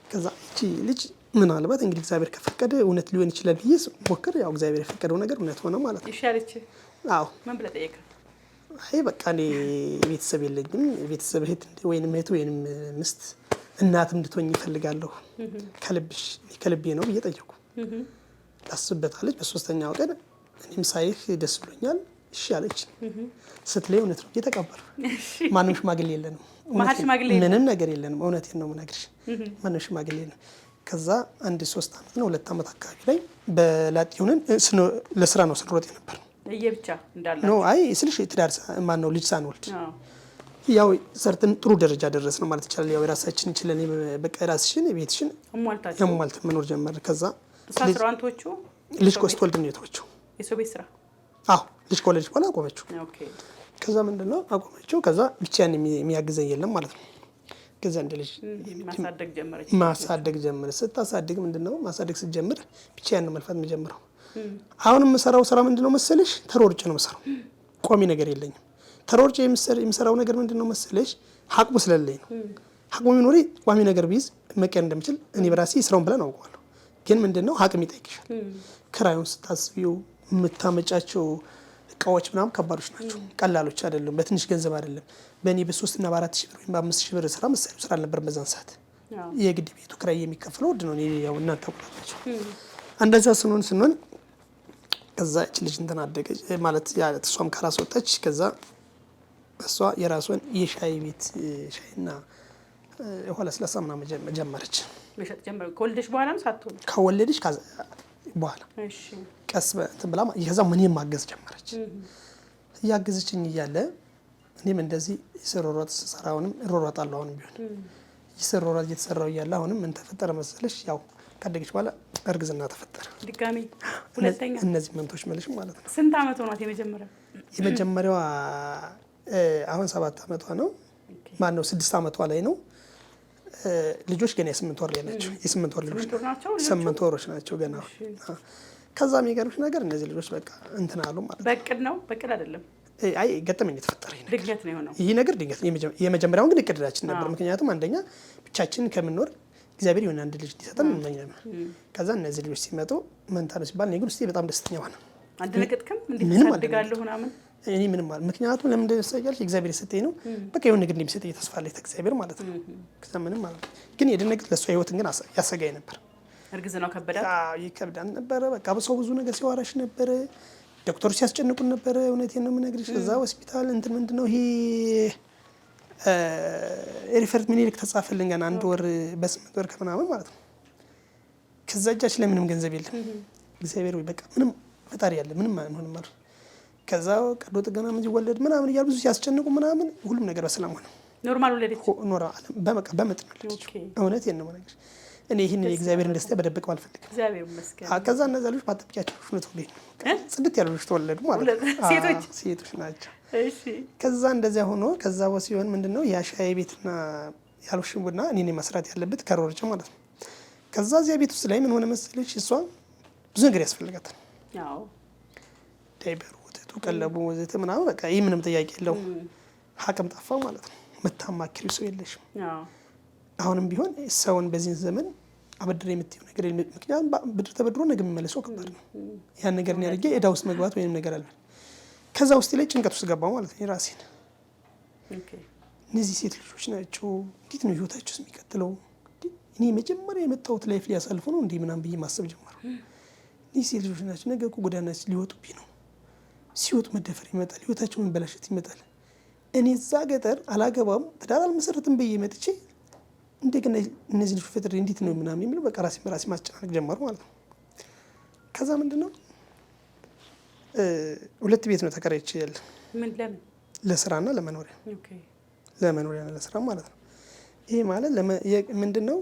ከዛ እቺ ልጅ ምናልባት እንግዲህ እግዚአብሔር ከፈቀደ እውነት ሊሆን ይችላል ብዬ ሞክር። ያው እግዚአብሔር የፈቀደው ነገር እውነት ሆነ ማለት ነው። ይሻለች። አዎ ምን ብለህ ጠየቀ? አይ በቃ እኔ ቤተሰብ የለኝም፣ ቤተሰብ እህት ወይንም ምስት እናትም እንድትሆኝ ይፈልጋለሁ ከልቤ ነው ብዬ ጠየቁ። ታስበታለች። በሶስተኛው ቀን እኔም ሳይህ ደስ ብሎኛል እሺ አለች። ስትለይ እውነት ነው እየተቀበሉ ማንም ሽማግሌ የለንም፣ ምንም ነገር የለንም። እውነቴን ነው የምነግርሽ፣ ማንም ሽማግሌ የለንም። ከዛ 3 ዓመት ነው 2 ዓመት አካባቢ ላይ በላጤ ሆነን ለስራ ነው ስንሮጥ ነበር። ለየብቻ እንዳለ ነው። አይ ስልሽ ትዳር ማን ነው ልጅ ሳንወልድ ያው ሰርተን ጥሩ ደረጃ ደረስ ነው ማለት ይቻላል። ያው የራሳችን ይችላል በቃ ራስሽን ቤትሽን አሟልታችሁ መኖር ጀመር። ከዛ ሳስራንቶቹ ልጅ ስትወልድ ነው የተወችው የሰው ቤት ስራ። አዎ ልጅ ከወለደች በኋላ አቆመችው። ኦኬ ከዛ ምንድነው አቆመችው። ከዛ ብቻዬን የሚያግዘኝ የለም ማለት ነው። ከዛ እንደ ልጅ ማሳደግ ጀመረች። ስታሳድግ ምንድነው ማሳደግ ስትጀምር ብቻዬን ነው መልፋት የምጀምረው። አሁን የምሰራው ስራ ምንድነው መሰለሽ? ተሮርጬ ነው የምሰራው። ቋሚ ነገር የለኝም። ተሮርጬ የምሰራው ነገር ምንድነው መሰለሽ? አቅሙ ስለሌለኝ ነው። አቅሙ ቢኖር ቋሚ ነገር ቢይዝ መቀየር እንደምችል እኔ በራሴ ስራውን ብለን አውቀዋለሁ። ግን ምንድነው አቅም ይጠይቅሻል። ክራዩን ስታስቢው የምታመጫቸው እቃዎች ምናምን ከባዶች ናቸው፣ ቀላሎች አይደሉም። በትንሽ ገንዘብ አይደለም። በእኔ በ3 እና በ4 ሺህ ብር ወይም በ5 ሺህ ብር ስራ መሳሪያው ስራ አልነበረም በዛን ሰዓት። የግድ ቤቱ ክራይ የሚከፍለው ውድ ነው። ያው እናንተ ታውቃላችሁ። እንደዛ ስንሆን ከዛ እቺ ልጅ እንትን አደገች ማለት እሷም ከራስ ወጣች። ከዛ እሷ የራሷን የሻይ ቤት ሻይና ውሃ ለስላሳ ምናምን ጀመረች። መሸጥ ጀመረ። ከወለደች በኋላ ነው ሳትሆን ከወለደች በኋላ እሺ ቀስ ብላ ከዛ ምንም ማገዝ ጀመረች። እያገዘችኝ እያለ እኔም እንደዚህ ስሮሮጥ ስሰራውንም እሮሮጣለሁ። አሁንም ቢሆን ይሰሮሮጥ እየተሰራው እያለ አሁንም ምን ተፈጠረ መሰለሽ? ያው ካደገች በኋላ እርግዝና ተፈጠረ። ድጋሚ ሁለተኛ እነዚህ መንቶች መልሽ ማለት ነው። ስንት አመት ሆኗት የመጀመሪያዋ? አሁን 7 አመቷ ነው። ማን ነው 6 አመቷ ላይ ነው። ልጆች ገና የ8 ወር ላይ ናቸው። የ8 ወር ልጆች 8 ወሮች ናቸው ገና። ከዛ የሚገርምሽ ነገር እነዚህ ልጆች በቃ እንትን አሉ ማለት ነው። በእቅድ ነው? በእቅድ አይደለም። አይ ገጠመኝ የተፈጠረ ድንገት ነው የሆነው። ይሄ ነገር ድንገት። የመጀመሪያውን ግን እቅዳችን ነበር። ምክንያቱም አንደኛ ብቻችን ከምንኖር እግዚአብሔር የሆነ አንድ ልጅ እንዲሰጠን እንመኝ ነበር። ከዛ እነዚህ ልጆች ሲመጡ መንታ ነው ሲባል እኔ ግን ውስጤ በጣም ደስተኛ ሆነ። አንድ ለቅጥክም እንዴት ታድጋለሁ ምናምን እኔ ምንም ማለት ምክንያቱም ለምን እንደሰያልሽ እግዚአብሔር የሰጠኝ ነው። በቃ የሆነ ነገር እንደሚሰጠኝ ተስፋ አለኝ እግዚአብሔር ማለት ነው። ከዛ ምንም ማለት ግን የደነገጥ ለሷ ህይወትን ግን ያሰጋኝ ነበር። እርግዝናው ከበዳት? አዎ ይከብዳል ነበረ። በቃ በሰው ብዙ ነገር ሲዋራሽ ነበረ። ዶክተሮች ሲያስጨንቁን ነበረ። እውነቴን ነው የምነግርሽ። እዛ ሆስፒታል እንትን ምንድነው ይሄ ሪፈርት ሚኒሊክ ተጻፈልን ገና 1 ወር በ8 ወር ከምናምን ማለት ነው። ከዛ እጃችን ላይ ምንም ገንዘብ የለም። እግዚአብሔር ወይ በቃ ምንም ፈጣሪ ያለ ምንም አይሆንም ማለት። ከዛ ቀዶ ጥገና ምን ይወለድ ምናምን እያሉ ብዙ ሲያስጨንቁ ምናምን ሁሉም ነገር በሰላም ሆነ። ኖርማል ወለደች። ኖርማል በቃ በምጥ ነው ልጅ። እውነቴን ነው የምነግርሽ። እኔ ይሄን የእግዚአብሔርን ደስታ በደብቀው አልፈልግም። እግዚአብሔር ይመስገን። ከዛ እነዛ ልጆች ማጠብቂያቸው ነው ተወለዱ። ጽድት ያሉ ልጆች ተወለዱ ማለት ነው። ሴቶች ናቸው። እሺ ከዛ እንደዚያ ሆኖ ከዛ ሲሆን ምንድነው ያ ሻይ ቤትና ያልሽው ቡና እኔ መስራት ያለበት ከሮርጭ ማለት ነው። ከዛ እዚያ ቤት ውስጥ ላይ ምን ሆነ መሰለሽ? እሷ ብዙ ነገር ያስፈልጋታል። አዎ ዳይፐር፣ ወተቱ፣ ቀለቡ፣ ወዘተ ምናምን በቃ ይሄ ምንም ጥያቄ የለውም። አቅም ጠፋ ማለት ነው። መታማክሪው ሰው የለሽም። አሁንም ቢሆን ሰውን በዚህ ዘመን አበድር የምትይው ነገር ምክንያቱም ብድር ተበድሮ ነገ የሚመለሰው ከባድ ነው። ያን ነገር ነው ያደርገ እዳ ውስጥ መግባት ወይንም ነገር አለ። ከዛ ውስጥ ላይ ጭንቀት ውስጥ ገባው ማለት ነው ራሴን። እነዚህ ሴት ልጆች ናቸው፣ እንዴት ነው ህይወታቸው የሚቀጥለው? እኔ መጀመሪያ የመጣሁት ላይፍ ሊያሳልፉ ነው እንዴ ምናምን ብዬ ማሰብ ጀመርኩ። እነዚህ ሴት ልጆች ናቸው፣ ነገ እኮ ጎዳና ሊወጡብኝ ነው። ሲወጡ መደፈር ይመጣል፣ ህይወታቸው መበላሸት ይመጣል። እኔ እዛ ገጠር አላገባም ትዳር አልመሰረትም ብዬ መጥቼ እንደገና እነዚህ ልጆች ፈጥሬ እንዴት ነው ምናምን የሚለው በቃ ራሴ ማስጨናነቅ ጀመሩ ማለት ነው። ከዛ ምንድነው 2 ቤት ነው ተከራይቼ ያለ። ምን ለምን? ለስራና ለመኖሪያ። ኦኬ ለመኖሪያና ለስራ ማለት ነው። ይሄ ማለት ምንድነው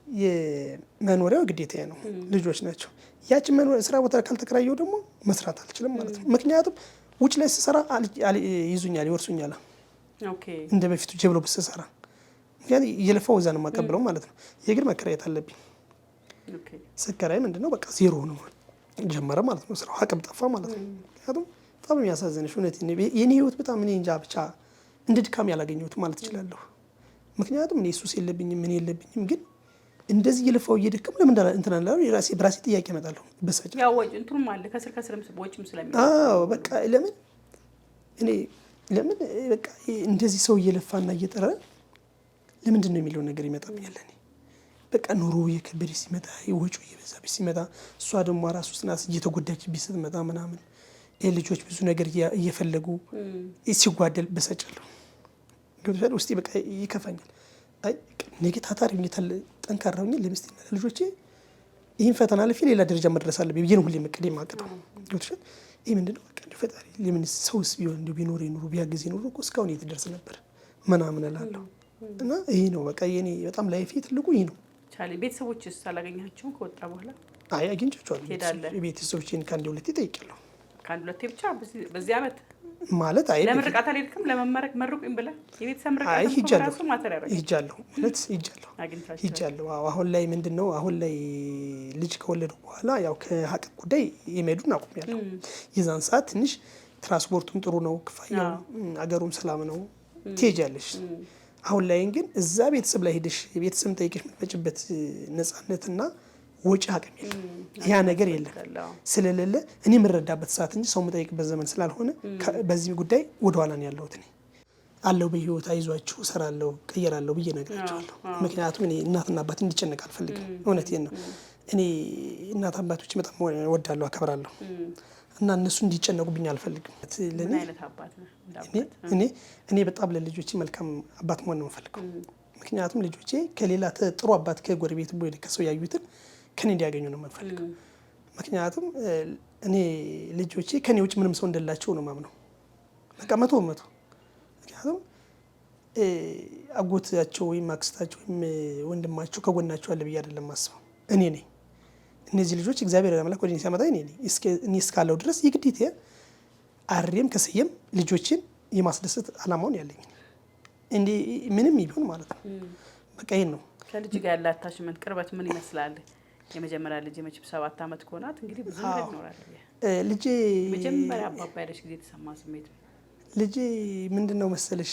የመኖሪያው ግዴታ ነው፣ ልጆች ናቸው። ያቺ መኖሪያ ስራ ቦታ ካልተከራየው ደግሞ መስራት አልችልም ማለት ነው። ምክንያቱም ውጭ ላይ ስሰራ ይዙኛል፣ ይወርሱኛል። ኦኬ እንደ በፊቱ ጀብሎ ብስሰራ ምክንያቱም እየለፋው እዛ ነው የማቀብለው ማለት ነው። የግድ መከራየት አለብኝ። ስከራይ ምንድነው በቃ ዜሮ ነው ጀመረ ማለት ነው። ስራው አቅም ጠፋ ማለት ነው። ምክንያቱም በጣም የሚያሳዝንሽ እውነት የኔ ህይወት በጣም እኔ እንጃ ብቻ እንደ ድካም ያላገኘሁት ማለት እችላለሁ። ምክንያቱም እኔ ሱስ የለብኝም ምን የለብኝም፣ ግን እንደዚህ እየለፋው እየደከም ለምን እንዳላ እንትን አለ በራሴ ጥያቄ እመጣለሁ። በሳጭ ያው ወጭ እንትም አለ ከስር ወጭም ስለሚል በቃ ለምን በቃ እንደዚህ ሰው እየለፋና እየጠራ ለምንድን ነው የሚለው ነገር ይመጣብኛል። እኔ በቃ ኑሮ የከበደ ሲመጣ ወጪው እየበዛብኝ ሲመጣ እሷ ደግሞ ራሱ ስናስ እየተጎዳችብኝ ስትመጣ ምናምን ልጆች ብዙ ነገር እየፈለጉ ሲጓደል በሳጫለሁ። ገብቶሻል? ውስጤ በቃ ይከፋኛል። አይ ነገ ታታሪ ሆኜ ጠንካራ ሆኜ ለሚስቴና ለልጆቼ ይህን ፈተና አልፌ ሌላ ደረጃ መድረስ አለብኝ ብዬ ነው ሁሌ መቀሌ የማቅደው። ገብቶሻል? ይህ ምንድነው በቃ ፈጣሪ ለምን ሰውስ ቢሆን እንዲሁ ቢኖር ኑሮ ቢያግዝ ኑሮ እኮ እስካሁን የት ደርስ ነበር ምናምን እላለሁ። እና ይሄ ነው በቃ የኔ በጣም ላይፌ ትልቁ ይሄ ነው። ቤተሰቦችስ አላገኛቸውም ከወጣ በኋላ? አይ አግኝቻቸዋለሁ። ቤተሰቦቼን ከአንድ ሁለቴ ጠይቄያለሁ። ከአንድ ሁለቴ ብቻ በዚህ ዓመት ማለት አይ ለምርቃት አልሄድክም? ለመመረቅ መርቁኝ ብለህ የቤተሰብ ምርቃት ሂጃለሁ። አሁን ላይ ምንድነው አሁን ላይ ልጅ ከወለዱ በኋላ ያው ከሀቅም ጉዳይ የመሄዱን አቁሜያለሁ። የዛን ሰዓት ትንሽ ትራንስፖርቱም ጥሩ ነው፣ ክፍያው አገሩም ሰላም ነው፣ ትሄጃለሽ። አሁን ላይ ግን እዛ ቤተሰብ ላይ ሄደሽ ቤተሰብ ጠይቀሽ የምትመጭበት ነፃነትና ወጪ አቅም የለም። ያ ነገር የለም ስለሌለ እኔ የምረዳበት ሰዓት እንጂ ሰው የምጠይቅበት ዘመን ስላልሆነ በዚህ ጉዳይ ወደኋላ ነው ያለሁት። እኔ አለው በህይወት አይዟችሁ እሰራለሁ ቀየራለሁ ብዬ ነግራቸዋለሁ። ምክንያቱም እኔ እናትና አባት እንዲጨነቅ አልፈልግም። እውነቴን ነው። እኔ እናት አባቶች በጣም እወዳለሁ አከብራለሁ እና እነሱ እንዲጨነቁብኝ አልፈልግም። እኔ በጣም ለልጆቼ መልካም አባት መሆን ነው የምፈልገው። ምክንያቱም ልጆቼ ከሌላ ጥሩ አባት ከጎረቤት ወይ ከሰው ያዩትን ከኔ እንዲያገኙ ነው የምፈልገው። ምክንያቱም እኔ ልጆቼ ከኔ ውጭ ምንም ሰው እንደሌላቸው ነው የማምነው። በቃ 100%። ምክንያቱም አጎታቸው ወይም አክስታቸው ወይም ወንድማቸው ከጎናቸው አለ ብዬ አይደለም ማስበው። እኔ ነኝ። እነዚህ ልጆች እግዚአብሔር አምላክ ወደ እኔ ሲያመጣ እኔ እስካለው ድረስ የግዴታ አሬም ከሰየም ልጆችን የማስደሰት አላማውን ያለኝ እንዴ ምንም ይሁን ማለት ነው። በቃ ይሄን ነው። ከልጅ ጋር ያለ አታችመንት ቅርበት ምን ይመስላል? የመጀመሪያ ልጅ መቼም 7 ዓመት ከሆናት እንግዲህ ብዙ ነገር ይኖራል። ልጄ መጀመሪያ አባባ ያለሽ ጊዜ የተሰማ ስሜት ልጄ ምንድነው መሰለሽ?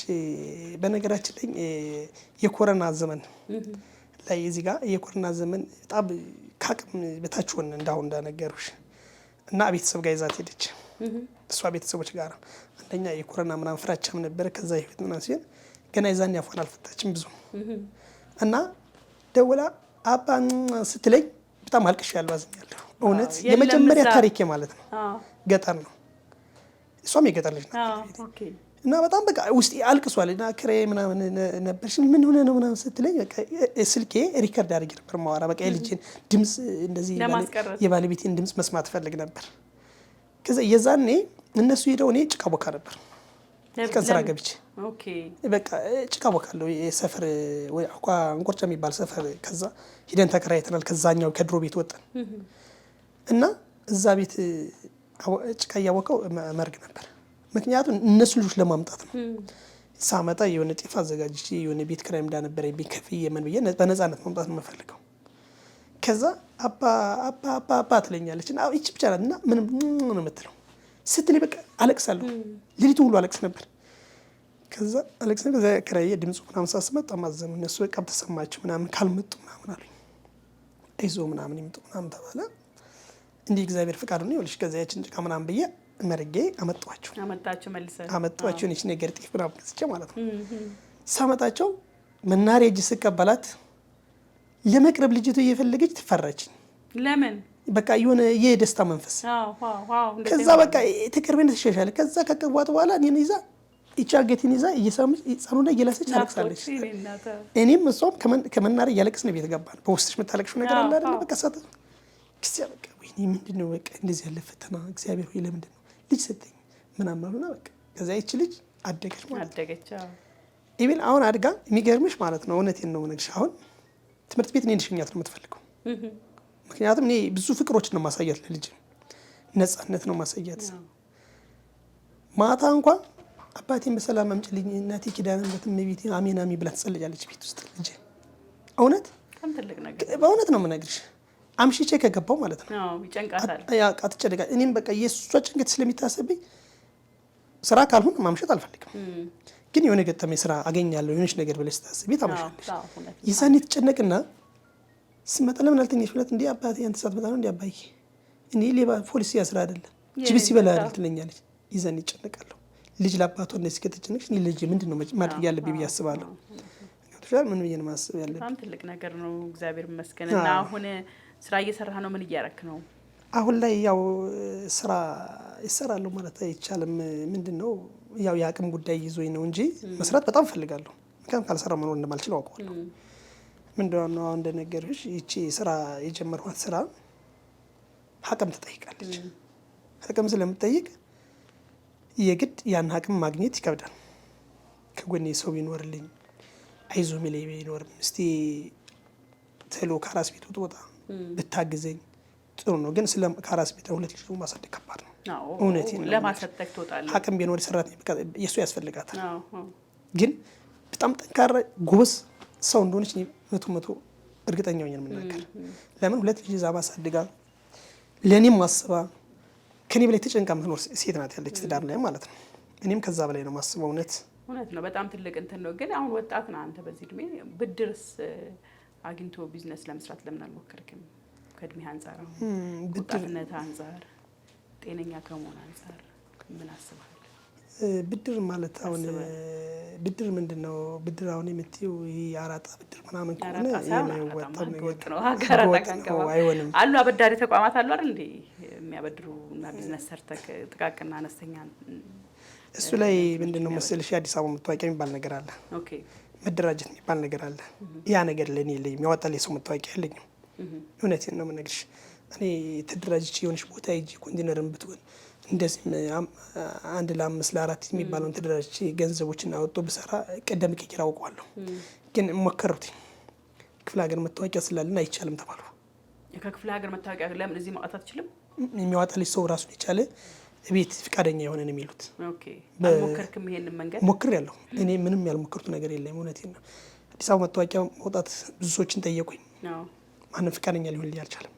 በነገራችን ላይ የኮሮና ዘመን ላይ እዚህ ጋር የኮሮና ዘመን በጣም ካቅም በታች ሆነ እንዳነገሩሽ እና ቤተሰብ ጋር ይዛት ሄደች። እሷ ቤተሰቦች ጋር አንደኛ የኮሮና ምናምን ፍራቻም ነበረ። ከዛ ይፈት ምናምን ሲል ገና ይዛን ያፏን አልፈታችም ብዙ እና ደውላ አባ ስትለኝ በጣም አልቅሻለሁ፣ አዝኛለሁ። እውነት የመጀመሪያ ታሪኬ ማለት ነው። ገጠር ነው፣ እሷም የገጠር ልጅ ናት። እና በጣም በቃ ውስጤ አልቅሷል። እና ክሬ ምናምን ነበርሽ ምን ሆነ ነው ምናምን ስትለኝ በቃ ስልኬ ሪከርድ አድርጌ ነበር ማወራ። በቃ የልጄን ድምፅ እንደዚህ የባለቤቴን ድምፅ መስማት ፈልግ ነበር። ከዛ የዛኔ እነሱ ሄደው እኔ ጭቃ ቦካ ነበር ከስራ ገብቼ በቃ ጭቃ ቦካለሁ። የሰፈር ወይ እንቆርጫ የሚባል ሰፈር ከዛ ሂደን ተከራይተናል። ከዛኛው ከድሮ ቤት ወጣን እና እዛ ቤት ጭቃ እያቦካው መርግ ነበር። ምክንያቱም እነሱ ልጆች ለማምጣት ነው። ሳመጣ የሆነ ጤፍ አዘጋጅቼ የሆነ ቤት ክራይ እንዳነበረ ቤት ከፍዬ ምን ብዬ በነፃነት ማምጣት ነው የምፈልገው። ከዛ አባ ትለኛለች እና እቺ ብቻ ናት እና ምንም ነው የምትለው ስትል በቃ አለቅሳለሁ። ሌሊቱ ሁሉ አለቅስ ነበር። ከዛ አለቅስ ነበር። ክራይ ድምፁ ምናምን ሳስመጣ ማዘኑ እነሱ በቃ ተሰማቸው ምናምን ካልመጡ ምናምን አሉኝ። አይዞ ምናምን ይምጡ ምናምን ተባለ። እንዲህ እግዚአብሔር ፍቃዱ ነው ይልሽ። ከዛ ያችን ጭቃ ምናምን ብዬ መርጌ አመጣቸው ነች ነገር ጤፍ ምናምን ገዝቼ ማለት ነው። ሳመጣቸው መናሪያ እጅ ስቀበላት ለመቅረብ ልጅቱ እየፈለገች ትፈራችኝ። ለምን? በቃ የሆነ የደስታ መንፈስ። ከዛ በቃ ተቀርበን ተሸሻለ። ከዛ ከቀቧት በኋላ እኔን ይዛ ይቻገቲን ይዛ እየሳመች ጻኑና እየላሰች ታለቅሳለች። እኔም እሷም ከመናሪያ እያለቅስን ቤት ገባን። በውስጥሽ የምታለቅሽው ነገር አለ አይደል? በቃ ሳተ ክርስቲያን በቃ ወይኔ ምንድነው በቃ እንደዚህ ያለ ፈተና እግዚአብሔር ሆይ ለምንድን ነው ልጅ ሰጠኝ ምናምን አሉና በቃ ከዛ ይቺ ልጅ አደገች ማለት አደገች። ኢቭን አሁን አድጋ የሚገርምሽ ማለት ነው እውነቴን ነው የምነግርሽ። አሁን ትምህርት ቤት እኔ እንድሸኛት ነው የምትፈልገው። ምክንያቱም እኔ ብዙ ፍቅሮችን ነው ማሳያት፣ ለልጅ ነፃነት ነው ማሳያት። ማታ እንኳን አባቴን በሰላም አምጪልኝ እናቴ ኪዳነ ምሕረት እመቤቴ አሜን አሜን ብላ ትጸልያለች ቤት ውስጥ ልጅ። በእውነት ነው የምነግርሽ። አምሽቼ ከገባው ማለት ነው። ይጨንቃታል። እኔም በቃ የእሷ ጭንቀት ስለሚታሰብኝ ስራ ካልሆነ ማምሸት አልፈልግም። ግን የሆነ ገጠመኝ ስራ አገኛለሁ የሆነች ነገር ብለሽ ታስቢ ታመሻለሽ። የዛኔ ትጨነቅና ስመጣ ለምን አልተኛሽ ብላት እንዴ አባቴ አንተ ሳትመጣ ነው እንዴ አባዬ እኔ ሌባ ፖሊስ ያስራ አይደለም ጅብስ ይበላ አይደል ትለኛለች። የዛኔ እጨነቃለሁ። ልጅ ለአባቷ እንደዚህ ከተጨነቅሽ እኔ ልጅ ምንድነው ማድረግ ያለብኝ ብዬ አስባለሁ። ገብቶሻል? ምን ብዬ ነው ማሰብ ያለብኝ? በጣም ትልቅ ነገር ነው። እግዚአብሔር ይመስገን። እና አሁን ስራ እየሰራህ ነው? ምን እያረክ ነው? አሁን ላይ ያው ስራ ይሰራለሁ ማለት አይቻልም። ምንድነው ያው የአቅም ጉዳይ ይዞኝ ነው እንጂ መስራት በጣም ፈልጋለሁ። ምክንያቱም ካልሰራው መኖር እንደማልችል አውቀዋለሁ። ምንድነው አሁን እንደነገርሽ ይቺ ስራ የጀመርኳት ስራ አቅም ትጠይቃለች። አቅም ስለምትጠይቅ የግድ ያን አቅም ማግኘት ይከብዳል። ከጎኔ ሰው ቢኖርልኝ አይዞ ሚለኝ ቢኖር እስቲ ተሎ ከራስ ቤት ወጣ ብታግዘኝ ጥሩ ነው። ግን ስለ ከራስ ቤት ሁለት ልጅ ማሳደግ ከባድ ነው። እውነቴን ነው። ለማሳደግ ትወጣለህ። አቅም ቢኖር ሰራተኛ የሱ ያስፈልጋታል። ግን በጣም ጠንካራ ጎበዝ ሰው እንደሆነች መቶ እርግጠኛ ነኝ የምናገር። ለምን ሁለት ልጅ ዛ ማሳደጋ ለኔም ማስባ ከኔ በላይ ተጨንቃ የምትኖር ሴት ናት ያለች ትዳር ላይ ማለት ነው። እኔም ከዛ በላይ ነው ማስበው። እውነት ነው። በጣም ትልቅ እንትን ነው። ግን አሁን ወጣት ነህ አንተ በዚህ እድሜ ብድርስ አግኝቶ ቢዝነስ ለመስራት ለምን አልሞከርክም? ከእድሜ አንጻር ወጣትነት አንጻር ጤነኛ ከመሆን አንጻር ምን አስባለሁ? ብድር ማለት አሁን ብድር ምንድነው? ብድር አሁን የምትይው የአራጣ ብድር ምናምን ከሆነ የማይወጣው ነገር ነው። አይሆንም። አሉ አበዳሪ ተቋማት አሉ አይደል እንዴ የሚያበድሩ እና ቢዝነስ ሰርተክ ጥቃቅንና አነስተኛ እሱ ላይ ምንድነው መሰለሽ የአዲስ አበባ መታወቂያ የሚባል ነገር አለ። ኦኬ መደራጀት የሚባል ነገር አለ። ያ ነገር ለኔ የለኝም። ያወጣልኝ ሰው መታወቂያ የለኝም። እውነቴን ነው የምነግርሽ። እኔ ተደራጅቼ የሆነች ቦታ ሂጅ ኮንቲነርን ብትሆን እንደዚህ 1 ለ5 ለ4 የሚባለውን ተደራጅቼ ገንዘቦችን አወጣ ብሰራ ቀደም ከኪራ አውቀዋለሁ። ግን ሞከሩት። ክፍለ ሀገር መታወቂያ ስላለን አይቻልም ተባሉ። ከክፍለ ሀገር መታወቂያ ለምን እዚህ ማውጣት አትችልም? የሚያወጣልኝ ሰው ራሱን የቻለ ቤት ፍቃደኛ የሆነ ነው የሚሉት። ኦኬ አልሞከርክም? ይሄንን መንገድ ሞክሬያለሁ። እኔ ምንም ያልሞከርኩት ነገር የለም። እውነቴን ነው። አዲስ አበባ መታወቂያ ማውጣት ብዙ ሰዎችን ጠየቁኝ። ማንም ፍቃደኛ ሊሆንልኝ አልቻለም።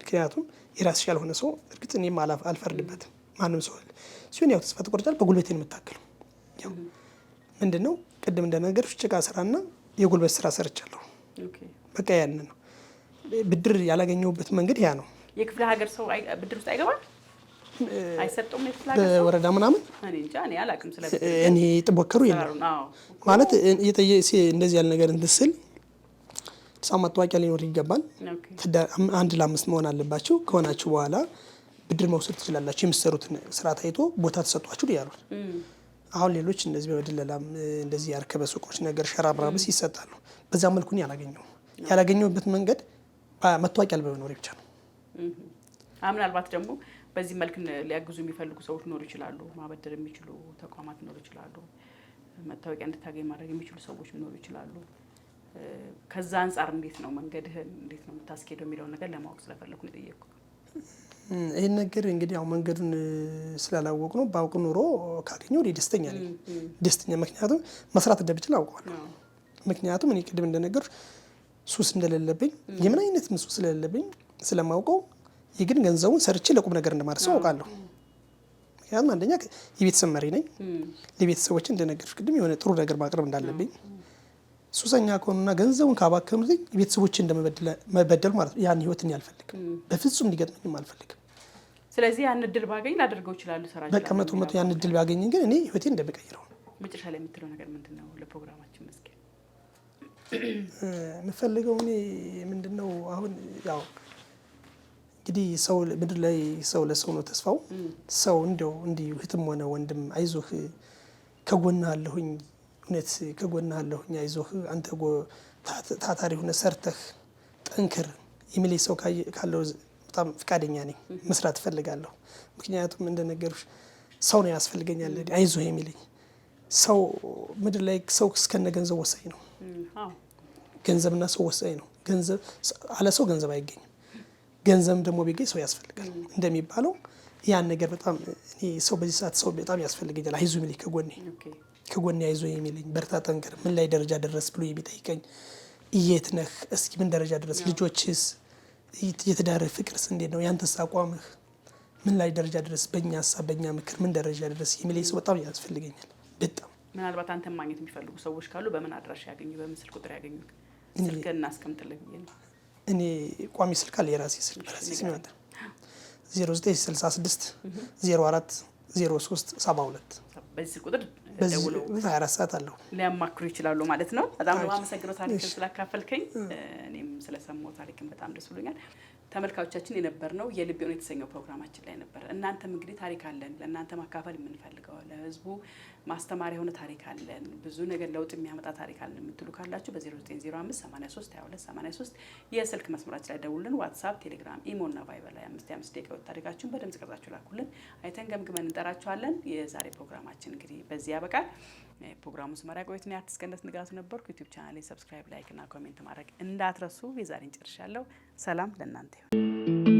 ምክንያቱም የራስሽ ያልሆነ ሰው እርግጥ እኔም አልፈርድበትም። ማንም ሰው ሲሆን ያው ተስፋ ትቆርጫለሽ። በጉልበቴ ነው የምታገለው። ያው ምንድነው ቅድም እንደነገርኩሽ ጭቃ ስራና የጉልበት ስራ ሰርቻለሁ። በቃ ያንን ነው። ብድር ያላገኘሁበት መንገድ ያ ነው። የክፍለ ሀገር ሰው ብድር ውስጥ አይገባም? አይሰጡም? የክፍለ ሀገር ሰው በወረዳ ምናምን እኔ እንጃ እኔ አላውቅም። ስለ እኔ ጥቦከሩ የለም ማለት እንደዚህ ያለ ነገር እንትስል ሰው መታወቂያ ሊኖር ይገባል። 1 ለ5 መሆን አለባችሁ። ከሆናችሁ በኋላ ብድር መውሰድ ትችላላችሁ። የምትሰሩትን ስራ ታይቶ ቦታ ተሰጧችሁ ያሉት። አሁን ሌሎች እንደዚህ በድለላም እንደዚህ ያርከበ ሱቆች ነገር ሸራብራብስ ይሰጣሉ። በዛ መልኩ ነው ያላገኘሁበት መንገድ መታወቂያ በመኖር ብቻ ነው። ምናልባት ደግሞ በዚህ መልክ ሊያግዙ የሚፈልጉ ሰዎች ሊኖሩ ይችላሉ። ማበደር የሚችሉ ተቋማት ሊኖሩ ይችላሉ። መታወቂያ እንድታገኝ ማድረግ የሚችሉ ሰዎች ሊኖሩ ይችላሉ። ከዛ አንጻር እንዴት ነው መንገድህን እንዴት ነው የምታስኬደው የሚለውን ነገር ለማወቅ ስለፈለኩ ነው የጠየቅኩት። ይሄን ነገር እንግዲህ ያው መንገዱን ስላላወቅ ነው። ባውቅ ኖሮ ካገኘው ደስተኛ ነኝ። ደስተኛ ምክንያቱም መስራት እንደምችል አውቀዋለሁ። ምክንያቱም እኔ ቅድም እንደነገርኩሽ ሱስ እንደሌለብኝ የምን አይነት ሱስ ስለሌለብኝ ስለማውቀው የግን ገንዘቡን ሰርቼ ለቁም ነገር እንደማርሰው አውቃለሁ። ምክንያቱም አንደኛ የቤተሰብ መሪ ነኝ። ለቤተሰቦች እንደነገርኩሽ ቅድም የሆነ ጥሩ ነገር ማቅረብ እንዳለብኝ ሱሰኛ ከሆኑና ገንዘቡን ካባከኑልኝ ቤተሰቦች እንደመበደል ማለት ነው። ያን ህይወትን አልፈልግም። በፍጹም እንዲገጥመኝም አልፈልግም። ስለዚህ ያን እድል ባገኝ ላደርገው ይችላል ሰራጅ በቃ 100% ያን እድል ባገኝ ግን እኔ ህይወቴን እንደምቀይረው። መጨረሻ ላይ የምትለው ነገር ምንድነው? ለፕሮግራማችን መስኪን የምፈልገው እኔ ምንድነው አሁን ያው እንግዲህ ሰው ምድር ላይ ሰው ለሰው ነው ተስፋው። ሰው እንደው እንዲሁ እህትም ሆነ ወንድም አይዞህ ከጎንህ አለሁኝ እውነት ከጎንህ አለሁኝ አይዞህ አንተ ታታሪ ሆነ ሰርተህ ጠንክር የሚለኝ ሰው ካለው በጣም ፍቃደኛ ነኝ፣ መስራት እፈልጋለሁ። ምክንያቱም እንደነገርኩሽ ሰው ነው ያስፈልገኛል አይዞህ የሚለኝ ሰው። ምድር ላይ ሰው እስከነ ገንዘብ ወሳኝ ነው። ገንዘብና ሰው ወሳኝ ነው። ገንዘብ አለ ሰው ገንዘብ አይገኝም። ገንዘብ ደግሞ ቢገኝ ሰው ያስፈልጋል እንደሚባለው ያን ነገር በጣም እኔ ሰው በዚህ ሰዓት ሰው በጣም ያስፈልገኛል። አይዞህ የሚለኝ ከጎኔ አይዞህ የሚለኝ በርታ ጠንክር ምን ላይ ደረጃ ደረስ ብሎ የሚጠይቀኝ የት ነህ እስኪ ምን ደረጃ ድረስ ልጆችስ የትዳር ፍቅርስ እንዴት ነው ያንተስ አቋምህ ምን ላይ ደረጃ ድረስ በእኛ ሀሳብ በእኛ ምክር ምን ደረጃ ድረስ የሚለኝ ሰው በጣም ያስፈልገኛል። በጣም ምናልባት አንተን ማግኘት የሚፈልጉ ሰዎች ካሉ በምን አድራሻ ያገኙ? በምን ስልክ ቁጥር ያገኙ? ስልክህን እናስቀምጥልህ ብዬ ነው። እኔ ቋሚ ስልክ አለ፣ የራሴ ስልክ በራሴ ስም ያለ 0966 04 03 72 በዚህ ስልክ ቁጥር ደውለው 24 ሰዓት አለው ሊያማክሩ ይችላሉ ማለት ነው። በጣም ነው አመሰግናለሁ ታሪክን ስላካፈልከኝ። እኔም ስለሰማሁ ታሪክን በጣም ደስ ብሎኛል። ተመልካቾቻችን የነበርነው የልቤ እውነት የተሰኘው ፕሮግራማችን ላይ ነበር። እናንተም እንግዲህ ታሪክ አለን ለእናንተ ማካፈል የምንፈልገው ለህዝቡ ማስተማሪያ የሆነ ታሪክ አለን፣ ብዙ ነገር ለውጥ የሚያመጣ ታሪክ አለን የምትሉ ካላችሁ በ0905 83 22 83 የስልክ መስመራችን ላይ ደውሉልን። ዋትስአፕ፣ ቴሌግራም፣ ኢሞ እና ቫይበር ላይ 5 ደቂቃ ታሪካችሁን በድምጽ ቀርጻችሁ ላኩልን። አይተን ገምግመን እንጠራችኋለን። የዛሬ ፕሮግራማችን እንግዲህ በዚህ ያበቃል። ፕሮግራሙ ስመራ ቆይተን አርቲስት ገነት ንጋቱ ነበርኩ። ዩቲዩብ ቻናሌን ሰብስክራይብ፣ ላይክ እና ኮሜንት ማድረግ እንዳትረሱ። የዛሬን ጨርሻለሁ። ሰላም ለእናንተ ይሁን።